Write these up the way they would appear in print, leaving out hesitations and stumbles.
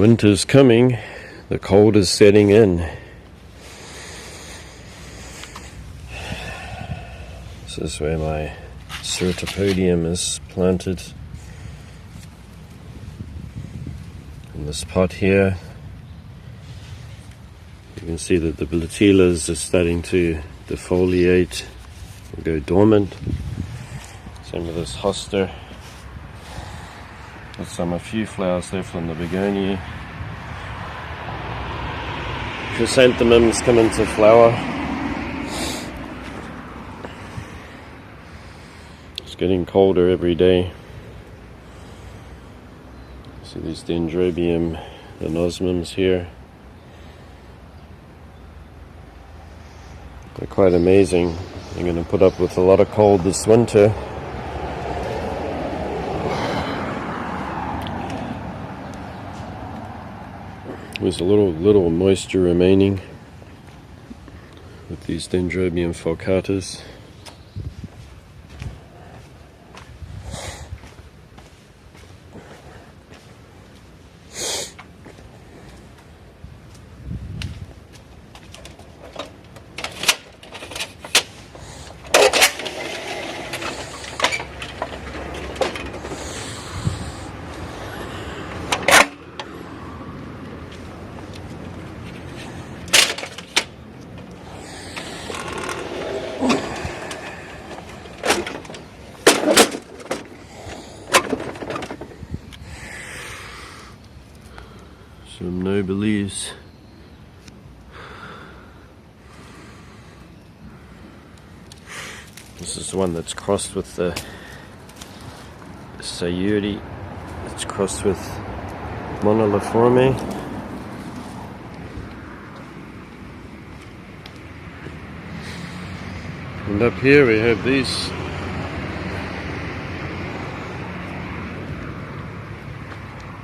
Winter's coming, the cold is setting in. This is where my Certipodium is planted. In this pot here, you can see that the blatellas are starting to defoliate or go dormant. Same with this hoster. Got a few flowers left on the begonia. Chrysanthemums come into flower. It's getting colder every day. See these Dendrobium anosmums here. They're quite amazing. They're going to put up with a lot of cold this winter. There's a little moisture remaining with these Dendrobium falcatas. Some nobiles. This is the one that's crossed with the Sayuri. It's crossed with Moniliforme. And up here we have these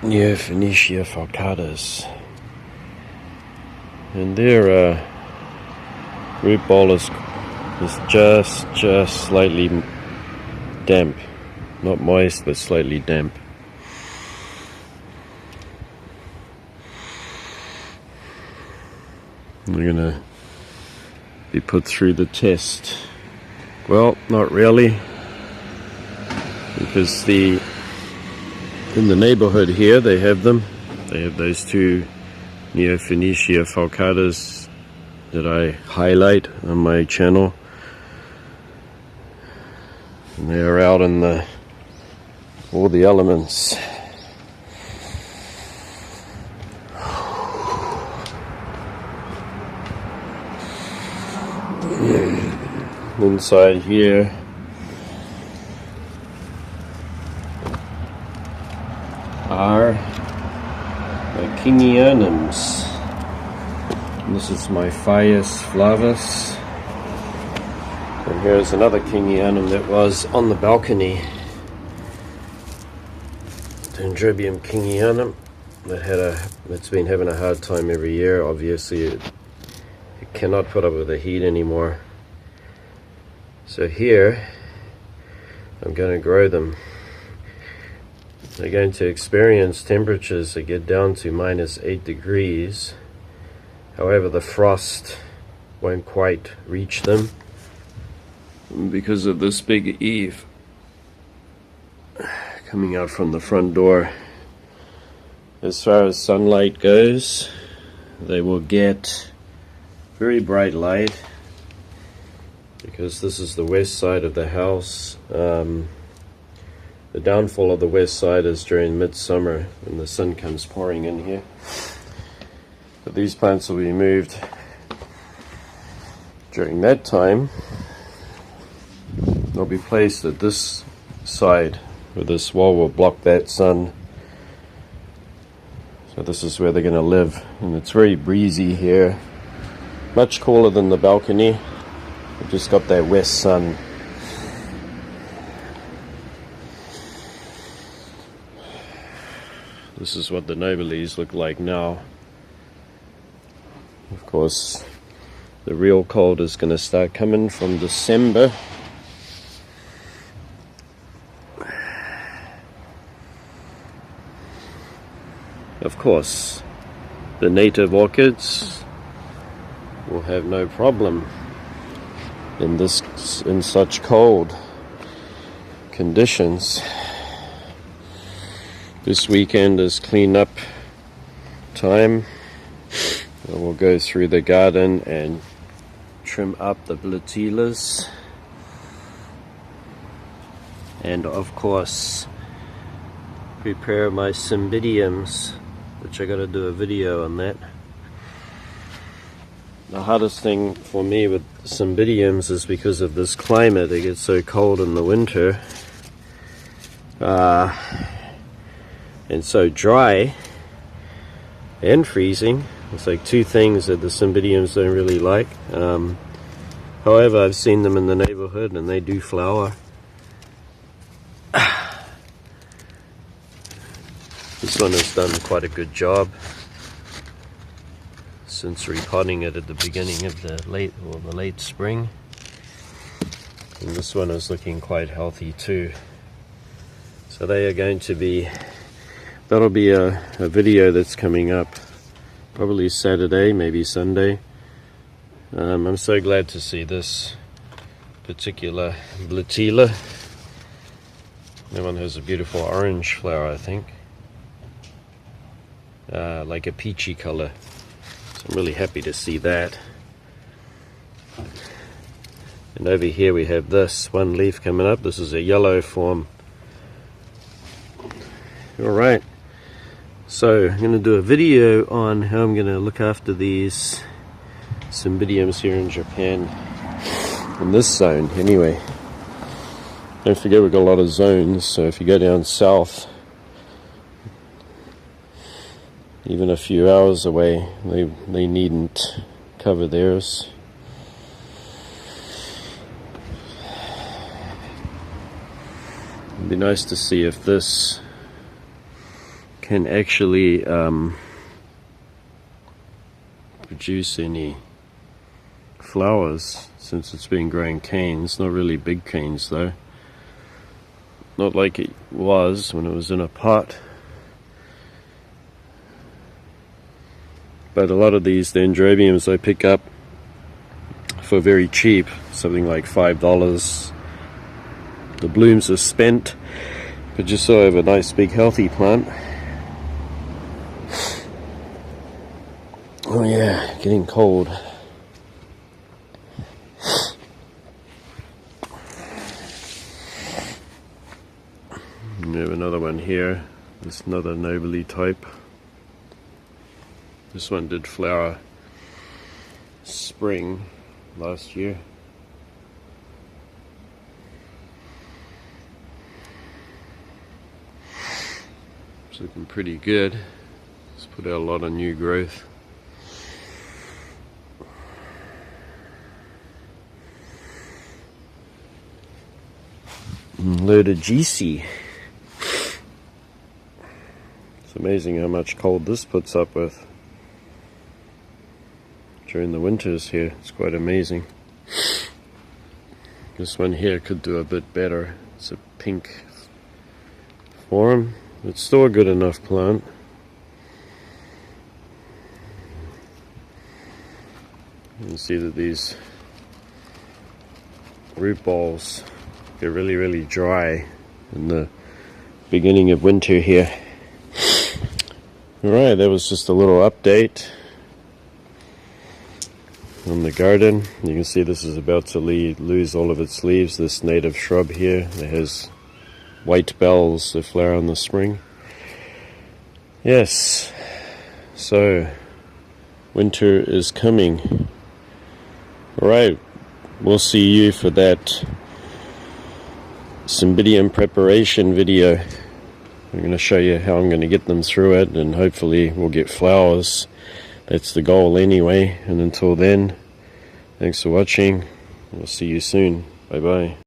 Phoenicia falcatas, and their root ball is just slightly damp, not moist but slightly damp. They're gonna be put through the test. Well, not really, because in the neighborhood here they have them. They have those two Phoenicia falcatas that I highlight on my channel, and they are out in all the elements. Inside here are the Kingianums. This is my Phaeus flavus. And here's another Kingianum that was on the balcony. Dendrobium Kingianum that's been having a hard time every year. Obviously it cannot put up with the heat anymore. So here I'm going to grow them. They're going to experience temperatures that get down to -8 degrees. However, the frost won't quite reach them because of this big eave coming out from the front door. As far as sunlight goes, they will get very bright light, because this is the west side of the house. The downfall of the west side is during midsummer when the sun comes pouring in here. But these plants will be moved during that time. They'll be placed at this side where this wall will block that sun. So this is where they're going to live, and it's very breezy here. Much cooler than the balcony. We've just got that west sun. This is what the nobiles look like now. Of course, the real cold is going to start coming from December. of course, the native orchids will have no problem in such cold conditions. This weekend is clean-up time. We'll go through the garden and trim up the blatilas, and of course prepare my cymbidiums, which I gotta do a video on that. The hardest thing for me with cymbidiums is because of this climate. It gets so cold in the winter and so dry and freezing. It's like two things that the cymbidiums don't really like. However, I've seen them in the neighborhood and they do flower. This one has done quite a good job since repotting it at the beginning of the late spring. And this one is looking quite healthy too. So they are going to be, that'll be a video that's coming up probably Saturday, maybe Sunday. I'm so glad to see this particular blatila. That one has a beautiful orange flower, I think. Like a peachy color. So I'm really happy to see that. And over here we have this one leaf coming up. This is a yellow form. Alright, so I'm going to do a video on how I'm going to look after these cymbidiums here in Japan, in this zone anyway. Don't forget we've got a lot of zones, so if you go down south, even a few hours away, they needn't cover theirs. It'd be nice to see if this can actually produce any flowers, since it's been growing canes. Not really big canes though, not like it was when it was in a pot. But a lot of these dendrobiums I pick up for very cheap, something like $5. The blooms are spent, but just so I have a nice big healthy plant. Oh yeah, getting cold. We have another one here. This another nobly type. This one did flower spring last year. It's looking pretty good. It's put out a lot of new growth. Load of GC. It's amazing how much cold this puts up with during the winters here. It's quite amazing. This one here could do a bit better. It's a pink form. It's still a good enough plant. You can see that these root balls get really dry in the beginning of winter here. Alright, that was just a little update on the garden. You can see this is about to lose all of its leaves. This native shrub here that has white bells that flower in the spring. Yes, so winter is coming. Alright, we'll see you for that cymbidium preparation video. I'm going to show you how I'm going to get them through it, and hopefully we'll get flowers. That's the goal anyway. And until then, thanks for watching. We'll see you soon. Bye bye.